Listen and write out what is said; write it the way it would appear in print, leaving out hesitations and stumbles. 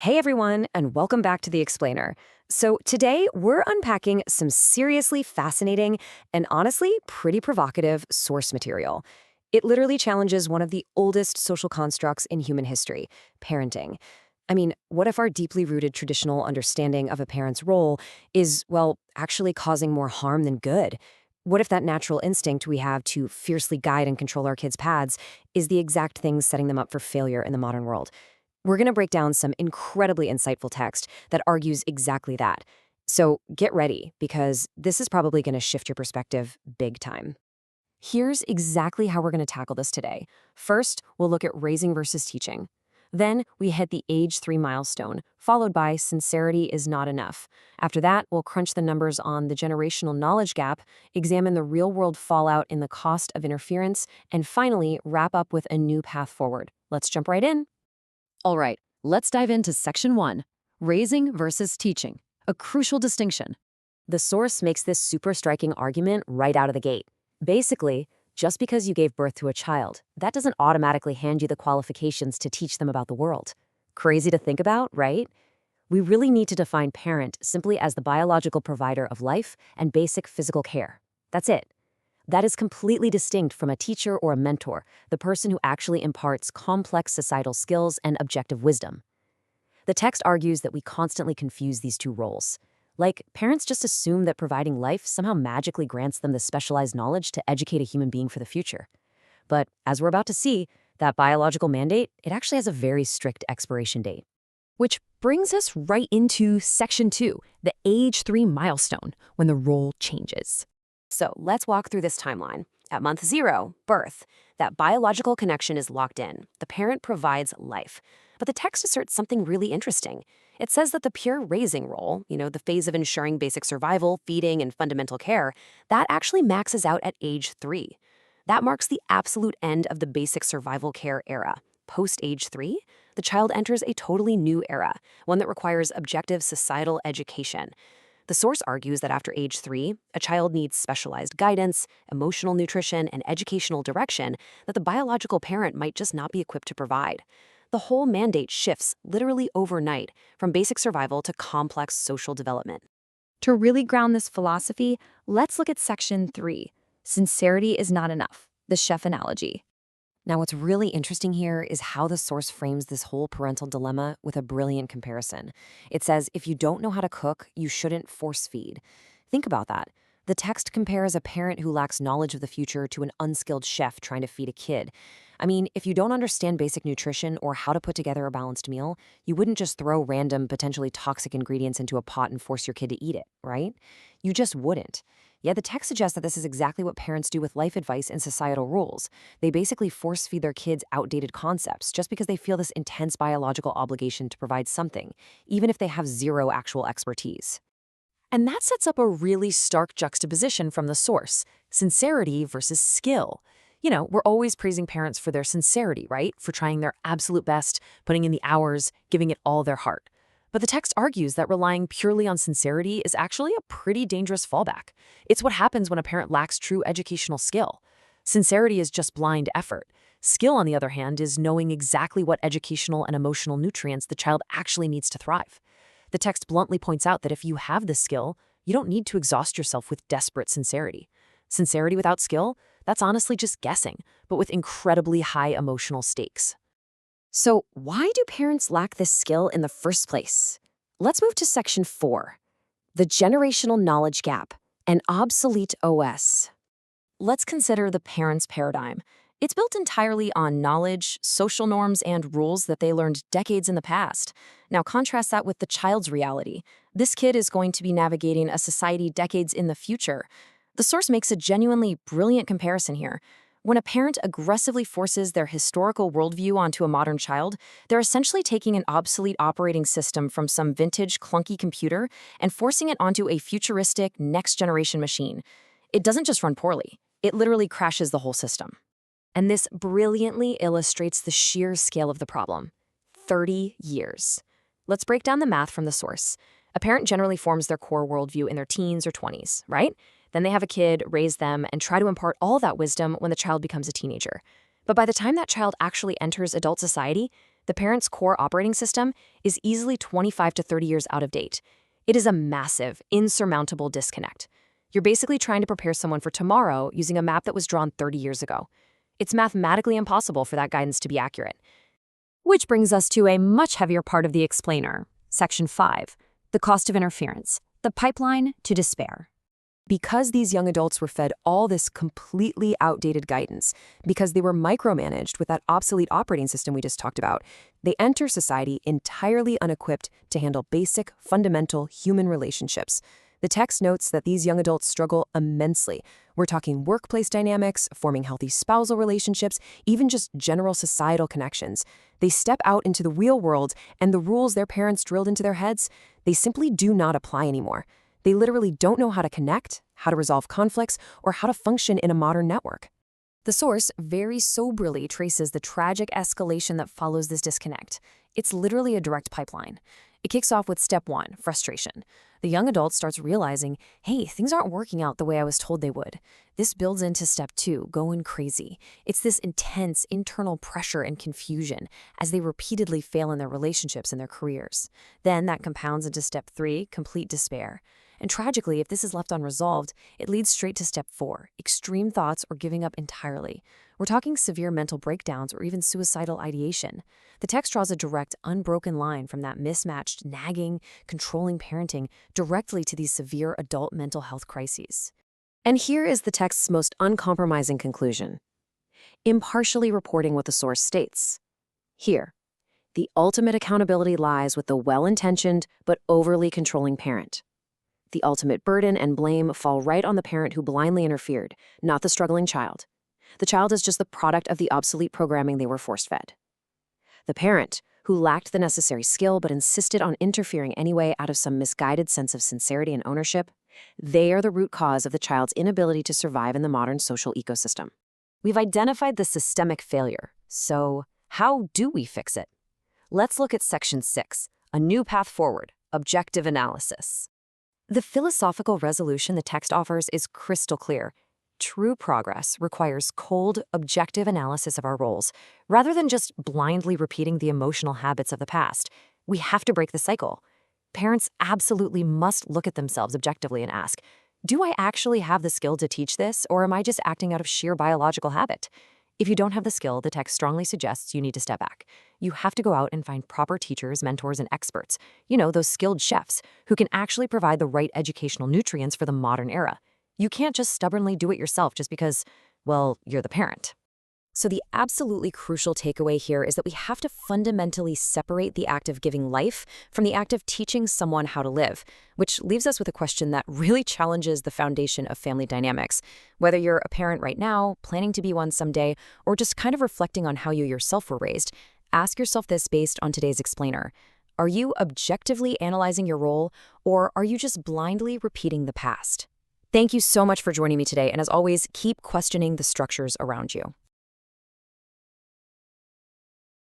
Hey everyone, and welcome back to The Explainer. So today we're unpacking some seriously fascinating and honestly pretty provocative source material. It literally challenges one of the oldest social constructs in human history, parenting. I mean, what if our deeply rooted traditional understanding of a parent's role is, well, actually causing more harm than good? What if that natural instinct we have to fiercely guide and control our kids' paths is the exact thing setting them up for failure in the modern world? We're going to break down some incredibly insightful text that argues exactly that. So get ready, because this is probably going to shift your perspective big time. Here's exactly how we're going to tackle this today. First, we'll look at raising versus teaching. Then we hit the age 3 milestone, followed by sincerity is not enough. After that, we'll crunch the numbers on the generational knowledge gap, examine the real-world fallout in the cost of interference, and finally wrap up with a new path forward. Let's jump right in. All right, let's dive into Section 1, Raising versus Teaching, a crucial distinction. The source makes this super striking argument right out of the gate. Basically, just because you gave birth to a child, that doesn't automatically hand you the qualifications to teach them about the world. Crazy to think about, right? We really need to define parent simply as the biological provider of life and basic physical care. That's it. That is completely distinct from a teacher or a mentor, the person who actually imparts complex societal skills and objective wisdom. The text argues that we constantly confuse these two roles. Like, parents just assume that providing life somehow magically grants them the specialized knowledge to educate a human being for the future. But as we're about to see, that biological mandate, it actually has a very strict expiration date. Which brings us right into Section 2, the age 3 milestone, when the role changes. So let's walk through this timeline. At month 0, birth, that biological connection is locked in. The parent provides life. But the text asserts something really interesting. It says that the pure raising role, the phase of ensuring basic survival, feeding, and fundamental care, that actually maxes out at age 3. That marks the absolute end of the basic survival care era. Post age 3, the child enters a totally new era, one that requires objective societal education. The source argues that after age 3, a child needs specialized guidance, emotional nutrition, and educational direction that the biological parent might just not be equipped to provide. The whole mandate shifts literally overnight from basic survival to complex social development. To really ground this philosophy, let's look at Section 3, Sincerity is not enough, the chef analogy. Now, what's really interesting here is how the source frames this whole parental dilemma with a brilliant comparison. It says, if you don't know how to cook, you shouldn't force feed. Think about that. The text compares a parent who lacks knowledge of the future to an unskilled chef trying to feed a kid. I mean, if you don't understand basic nutrition or how to put together a balanced meal, you wouldn't just throw random, potentially toxic ingredients into a pot and force your kid to eat it, right? You just wouldn't. Yet the text suggests that this is exactly what parents do with life advice and societal rules. They basically force-feed their kids outdated concepts just because they feel this intense biological obligation to provide something, even if they have zero actual expertise. And that sets up a really stark juxtaposition from the source, sincerity versus skill. We're always praising parents for their sincerity, right? For trying their absolute best, putting in the hours, giving it all their heart. But the text argues that relying purely on sincerity is actually a pretty dangerous fallback. It's what happens when a parent lacks true educational skill. Sincerity is just blind effort. Skill, on the other hand, is knowing exactly what educational and emotional nutrients the child actually needs to thrive. The text bluntly points out that if you have this skill, you don't need to exhaust yourself with desperate sincerity. Sincerity without skill, that's honestly just guessing, but with incredibly high emotional stakes. So why do parents lack this skill in the first place? Let's move to Section 4, the generational knowledge gap, an obsolete OS. Let's consider the parent's paradigm. It's built entirely on knowledge, social norms, and rules that they learned decades in the past. Now contrast that with the child's reality. This kid is going to be navigating a society decades in the future. The source makes a genuinely brilliant comparison here. When a parent aggressively forces their historical worldview onto a modern child, they're essentially taking an obsolete operating system from some vintage, clunky computer and forcing it onto a futuristic, next-generation machine. It doesn't just run poorly. It literally crashes the whole system. And this brilliantly illustrates the sheer scale of the problem. 30 years. Let's break down the math from the source. A parent generally forms their core worldview in their teens or 20s, right? Then they have a kid, raise them, and try to impart all that wisdom when the child becomes a teenager. But by the time that child actually enters adult society, The parent's core operating system is easily 25 to 30 years out of date. It is a massive, insurmountable disconnect. You're basically trying to prepare someone for tomorrow using a map that was drawn 30 years ago. It's mathematically impossible for that guidance to be accurate. Which brings us to a much heavier part of the explainer, Section 5, the cost of interference, the pipeline to despair. Because these young adults were fed all this completely outdated guidance, because they were micromanaged with that obsolete operating system we just talked about, they enter society entirely unequipped to handle basic, fundamental human relationships. The text notes that these young adults struggle immensely. We're talking workplace dynamics, forming healthy spousal relationships, even just general societal connections. They step out into the real world, and the rules their parents drilled into their heads, they simply do not apply anymore. They literally don't know how to connect, how to resolve conflicts, or how to function in a modern network. The source very soberly traces the tragic escalation that follows this disconnect. It's literally a direct pipeline. It kicks off with step 1, frustration. The young adult starts realizing, hey, things aren't working out the way I was told they would. This builds into step 2, going crazy. It's this intense internal pressure and confusion as they repeatedly fail in their relationships and their careers. Then that compounds into step 3, complete despair. And tragically, if this is left unresolved, it leads straight to step 4, extreme thoughts or giving up entirely. We're talking severe mental breakdowns or even suicidal ideation. The text draws a direct, unbroken line from that mismatched, nagging, controlling parenting directly to these severe adult mental health crises. And here is the text's most uncompromising conclusion, impartially reporting what the source states. Here, the ultimate accountability lies with the well-intentioned but overly controlling parent. The ultimate burden and blame fall right on the parent who blindly interfered, not the struggling child. The child is just the product of the obsolete programming they were force-fed. The parent, who lacked the necessary skill but insisted on interfering anyway out of some misguided sense of sincerity and ownership, they are the root cause of the child's inability to survive in the modern social ecosystem. We've identified the systemic failure, so how do we fix it? Let's look at Section 6, a new path forward, objective analysis. The philosophical resolution the text offers is crystal clear. True progress requires cold, objective analysis of our roles, rather than just blindly repeating the emotional habits of the past. We have to break the cycle. Parents absolutely must look at themselves objectively and ask, do I actually have the skill to teach this, or am I just acting out of sheer biological habit? If you don't have the skill, the text strongly suggests you need to step back. You have to go out and find proper teachers, mentors, and experts. Those skilled chefs who can actually provide the right educational nutrients for the modern era. You can't just stubbornly do it yourself just because, well, you're the parent. So the absolutely crucial takeaway here is that we have to fundamentally separate the act of giving life from the act of teaching someone how to live, which leaves us with a question that really challenges the foundation of family dynamics. Whether you're a parent right now, planning to be one someday, or just kind of reflecting on how you yourself were raised, ask yourself this based on today's explainer. Are you objectively analyzing your role, or are you just blindly repeating the past? Thank you so much for joining me today, and as always, keep questioning the structures around you.